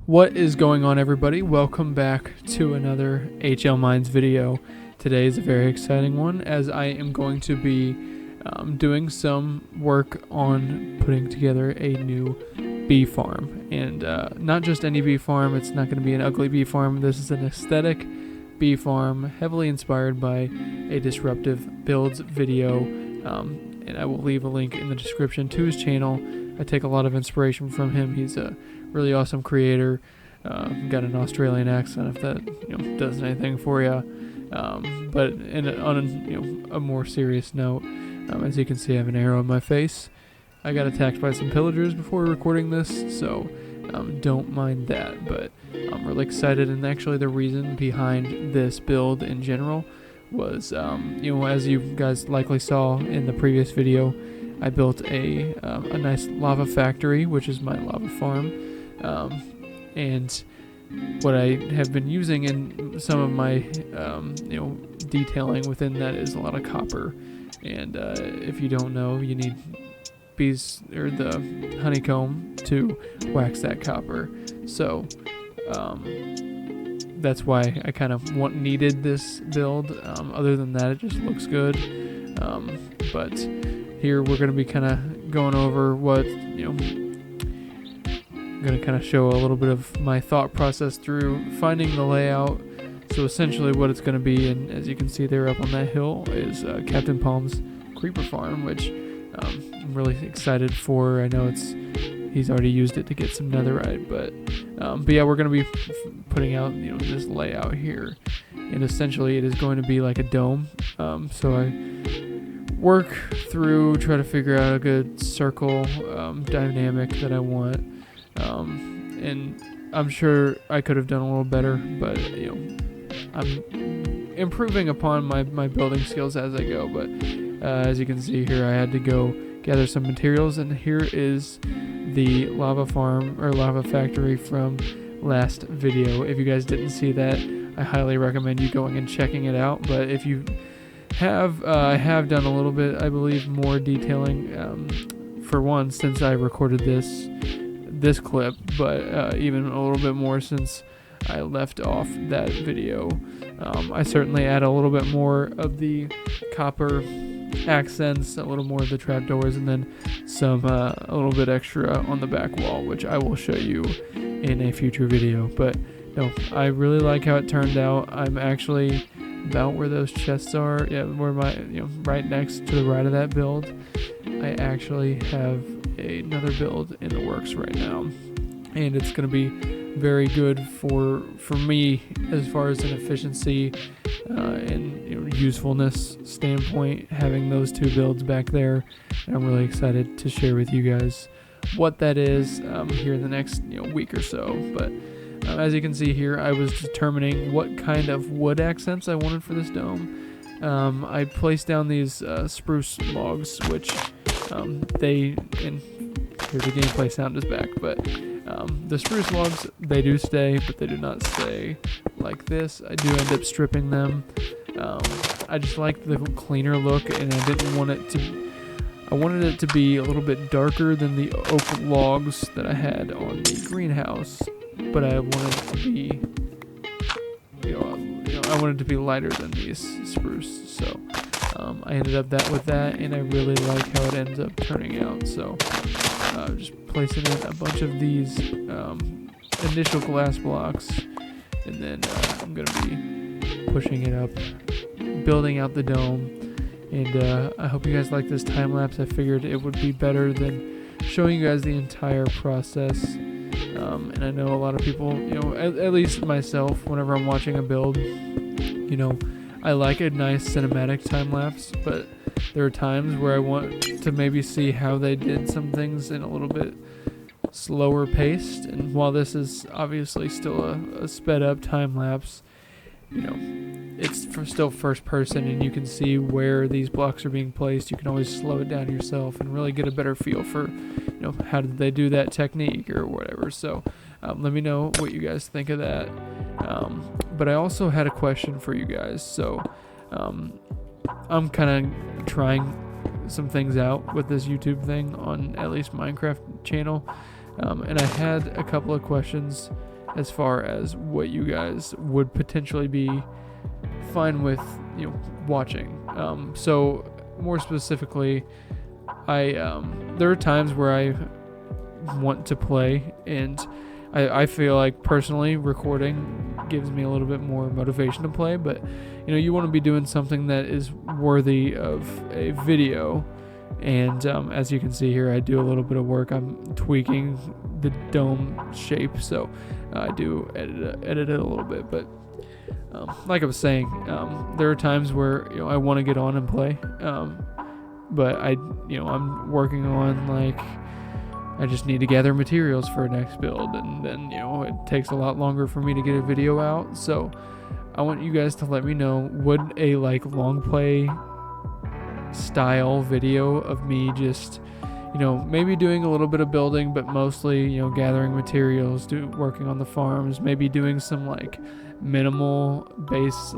What is going on, everybody? Welcome back to another HLmines video. Today is a very exciting one, as I am going to be doing some work on putting together a new bee farm. And not just any bee farm, it's not going to be an ugly bee farm. This is an aesthetic bee farm, heavily inspired by a Disruptive Builds video. And I will leave a link in the description to his channel. I take a lot of inspiration from him. He's a really awesome creator. Got an Australian accent, if that does anything for you. But on a more serious note, as you can see, I have an arrow in my face. I got attacked by some pillagers before recording this, so don't mind that. But I'm really excited, and actually the reason behind this build in general was, as you guys likely saw in the previous video, I built a nice lava factory, which is my lava farm, and what I have been using in some of my detailing within that is a lot of copper. And if you don't know, you need bees or the honeycomb to wax that copper. So that's why I kind of needed this build. Other than that, it just looks good. But here we're going to be kind of going over what, I'm going to kind of show a little bit of my thought process through finding the layout. So essentially what it's going to be, and as you can see there up on that hill, is Captain Palm's creeper farm, which I'm really excited for. I know he's already used it to get some netherite, but yeah, we're going to be putting out this layout here, and essentially it is going to be like a dome. So I work through, try to figure out a good circle dynamic that I want, and I'm sure I could have done a little better, but I'm improving upon my building skills as I go. But as you can see here, I had to go gather some materials, and here is the lava farm or lava factory from last video. If you guys didn't see that, I highly recommend you going and checking it out. But if you have, I have done a little bit, I believe, more detailing for one since I recorded this clip, but even a little bit more since I left off that video. I certainly add a little bit more of the copper accents, a little more of the trapdoors, and then some a little bit extra on the back wall, which I will show you in a future video. But no, I really like how it turned out. I'm actually about where those chests are, where my right next to the right of that build. I actually have another build in the works right now, and it's going to be very good for me as far as an efficiency and usefulness standpoint, having those two builds back there. And I'm really excited to share with you guys what that is here in the next week or so. But as you can see here, I was determining what kind of wood accents I wanted for this dome. I placed down these spruce logs, which here the gameplay sound is back, but the spruce logs, they do stay, but they do not stay like this. I do end up stripping them. I just like the cleaner look, and I didn't want it to. I wanted it to be a little bit darker than the oak logs that I had on the greenhouse, but I wanted it to be, I wanted it to be lighter than these spruce. So I ended up with that, and I really like how it ends up turning out. So just placing in a bunch of these initial glass blocks, and then I'm going to be pushing it up, building out the dome. And I hope you guys like this time lapse. I figured it would be better than showing you guys the entire process. And I know a lot of people, at least myself, whenever I'm watching a build, I like a nice cinematic time lapse, but there are times where I want to maybe see how they did some things in a little bit slower paced. And while this is obviously still a sped up time lapse, it's still first person, and you can see where these blocks are being placed. You can always slow it down yourself and really get a better feel for, how did they do that technique or whatever. So let me know what you guys think of that. But I also had a question for you guys. So I'm kind of trying some things out with this YouTube thing on at least Minecraft channel. And I had a couple of questions as far as what you guys would potentially be fine with, watching. So more specifically, there are times where I want to play, and I feel like personally recording gives me a little bit more motivation to play, but you want to be doing something that is worthy of a video. And as you can see here, I do a little bit of work. I'm tweaking the dome shape, so I do edit it a little bit. But like I was saying, there are times where I want to get on and play, but I'm working on, like, I just need to gather materials for a next build, and then it takes a lot longer for me to get a video out. So I want you guys to let me know, would a long play style video of me just maybe doing a little bit of building, but mostly gathering materials, working on the farms, maybe doing some minimal base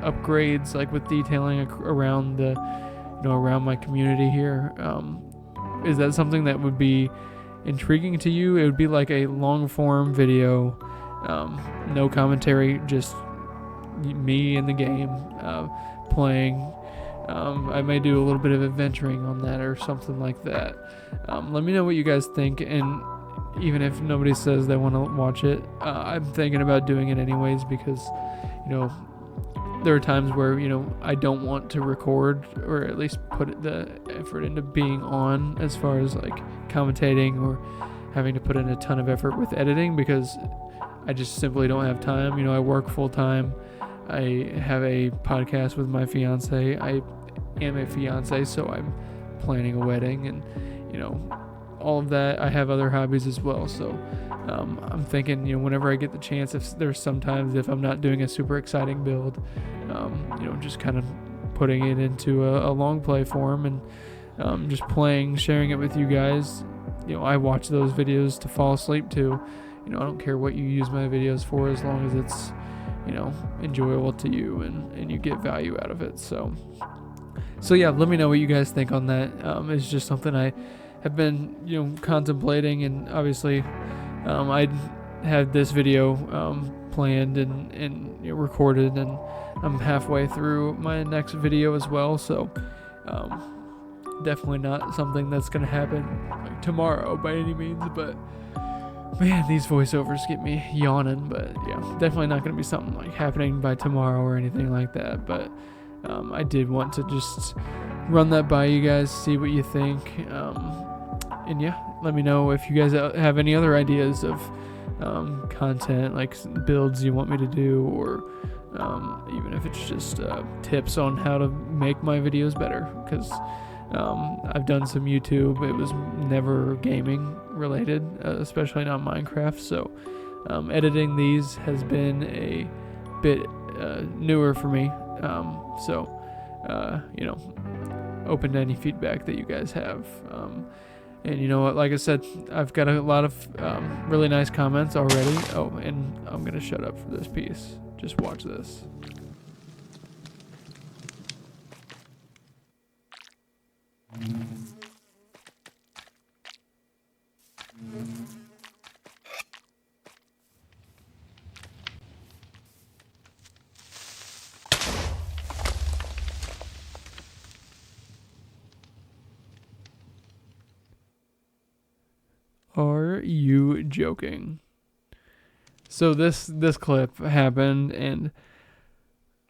upgrades, with detailing around the around my community here. Is that something that would be intriguing to you? It would be like a long form video, no commentary, just me in the game, playing. I may do a little bit of adventuring on that or something like that. Let me know what you guys think, and even if nobody says they want to watch it, I'm thinking about doing it anyways, because there are times where I don't want to record, or at least put the effort into being on, as far as commentating or having to put in a ton of effort with editing, because I just simply don't have time. I work full time. I have a podcast with my fiance. I am a fiance, so I'm planning a wedding, and all of that. I have other hobbies as well, so I'm thinking whenever I get the chance, if I'm not doing a super exciting build, just kind of putting it into a long play form, and just playing, sharing it with you guys. I watch those videos to fall asleep to. I don't care what you use my videos for, as long as it's enjoyable to you and you get value out of it. So yeah, let me know what you guys think on that. It's just something I have been contemplating, and obviously I had this video planned and recorded, and I'm halfway through my next video as well. So definitely not something that's gonna happen tomorrow by any means, but man, these voiceovers get me yawning. But yeah, definitely not going to be something happening by tomorrow or anything like that. But I did want to just run that by you guys, see what you think. And yeah, let me know if you guys have any other ideas of content, builds you want me to do, or even if it's just tips on how to make my videos better. Because I've done some YouTube. It was never gaming related, especially not Minecraft. So editing these has been a bit newer for me. Open to any feedback that you guys have. And you know what? Like I said, I've got a lot of really nice comments already. Oh, and I'm going to shut up for this piece. Just watch this. Are you joking? So this clip happened, and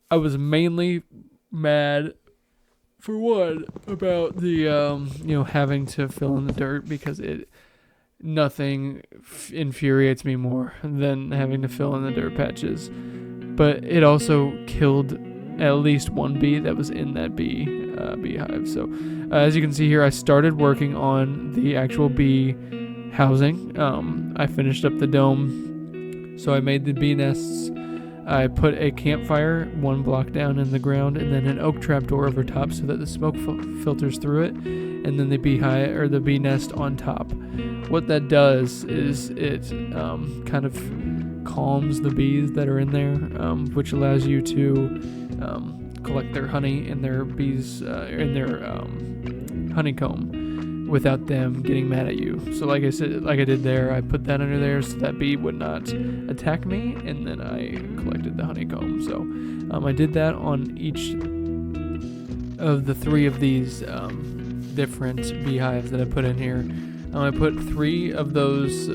I was mainly mad, for one, about the having to fill in the dirt, because nothing infuriates me more than having to fill in the dirt patches. But it also killed at least one bee that was in that beehive. So as you can see here, I started working on the actual bee housing. I finished up the dome, so I made the bee nests. I put a campfire 1 block down in the ground, and then an oak trapdoor over top so that the smoke filters through it, and then the beehive or the bee nest on top. What that does is it kind of calms the bees that are in there, which allows you to collect their honey in their bees in their honeycomb, without them getting mad at you. So like I said, like I did there, I put that under there so that bee would not attack me, and then I collected the honeycomb. So I did that on each of the 3 of these different beehives that I put in here. I put 3 of those,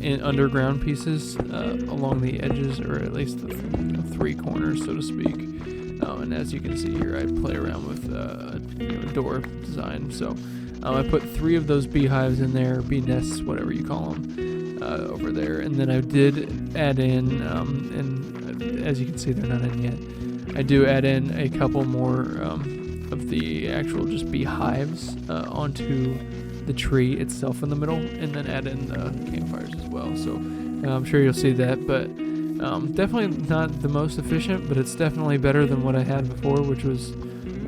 in underground pieces along the edges, or at least the 3 corners, so to speak. And as you can see here, I play around with a door design. So I put 3 of those beehives in there, bee nests, whatever you call them, over there. And then I did add in, and as you can see, they're not in yet. I do add in a couple more of the actual just beehives onto the tree itself in the middle, and then add in the campfires as well. So I'm sure you'll see that, but definitely not the most efficient, but it's definitely better than what I had before, which was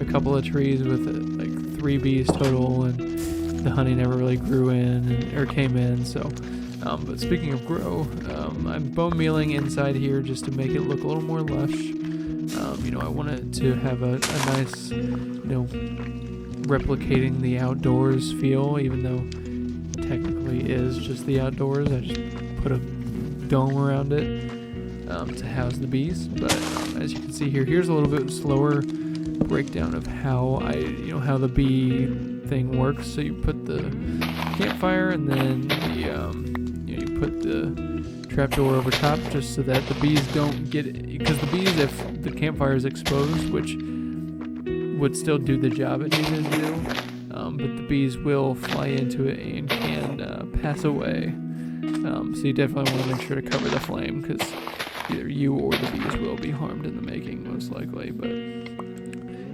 a couple of trees with like 3 bees total, and the honey never really grew in or came in. So but speaking of grow, I'm bone mealing inside here just to make it look a little more lush. I want it to have a nice, replicating the outdoors feel, even though it technically is just the outdoors. I just put a dome around it to house the bees. But as you can see here, here's a little bit slower breakdown of how how the bee thing works. So you put the campfire, and then you put the trapdoor over top, just so that the bees don't get it, because the bees, if the campfire is exposed, which would still do the job it needed to do, but the bees will fly into it and can pass away. So you definitely want to make sure to cover the flame, because either you or the bees will be harmed in the making, most likely. But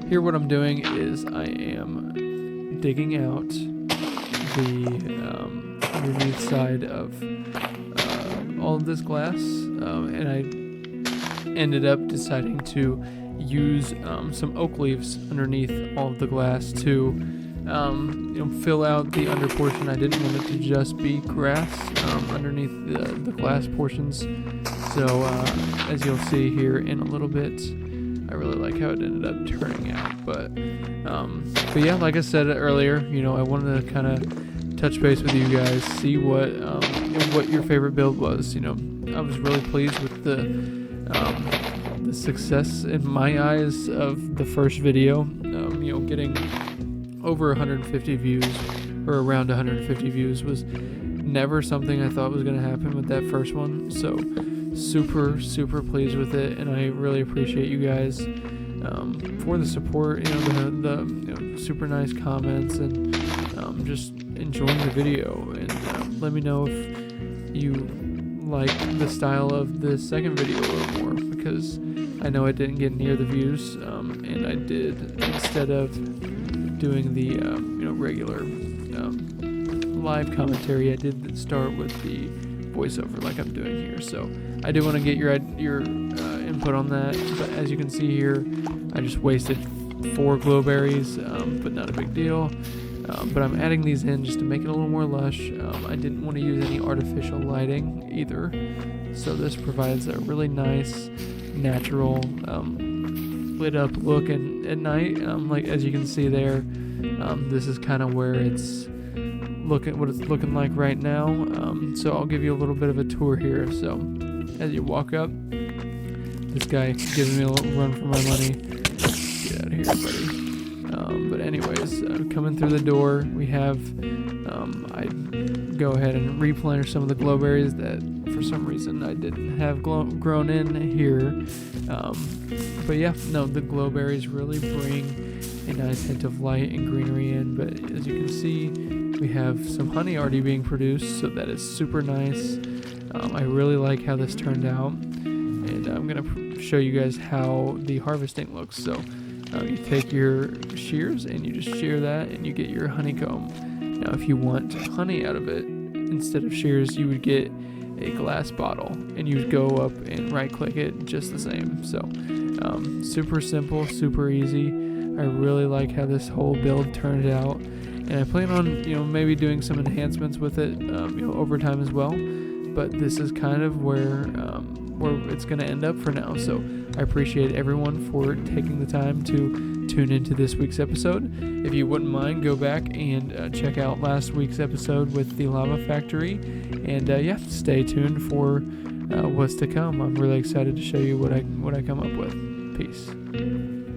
here what I'm doing is I am digging out the underneath side of all of this glass, and I ended up deciding to use some oak leaves underneath all of the glass to fill out the under portion. I didn't want it to just be grass underneath the glass portions. So as you'll see here in a little bit, I really like how it ended up turning out. But yeah, like I said earlier, I wanted to kind of touch base with you guys, see what your favorite build was. I was really pleased with the success in my eyes of the first video. Getting over 150 views, or around 150 views, was never something I thought was going to happen with that first one. So super pleased with it, and I really appreciate you guys for the support, the super nice comments, and just enjoying the video. And let me know if you like the style of the second video a little more, because I know it didn't get near the views, and I did, instead of doing the regular live commentary, I did start with the voiceover like I'm doing here. So I do want to get your input on that. But as you can see here, I just wasted 4 glowberries, but not a big deal. But I'm adding these in just to make it a little more lush. I didn't want to use any artificial lighting either, so this provides a really nice, natural, lit up look at night. Like as you can see there, this is kind of where it's what it's looking like right now. So I'll give you a little bit of a tour here. So as you walk up, this guy giving me a little run for my money. Get out of here, buddy. But anyways, coming through the door, we have, I go ahead and replenish some of the glowberries that for some reason I didn't have grown in here. But yeah, no, the glowberries really bring a nice hint of light and greenery in. But as you can see, we have some honey already being produced, so that is super nice. I really like how this turned out, and I'm going to show you guys how the harvesting looks. So you take your shears and you just shear that, and you get your honeycomb. Now if you want honey out of it, instead of shears, you would get a glass bottle, and you would go up and right click it just the same. So super simple, super easy. I really like how this whole build turned out, and I plan on maybe doing some enhancements with it over time as well. But this is kind of where where it's going to end up for now. So I appreciate everyone for taking the time to tune into this week's episode. If you wouldn't mind, go back and check out last week's episode with the Lava Factory. And stay tuned for what's to come. I'm really excited to show you what I come up with. Peace.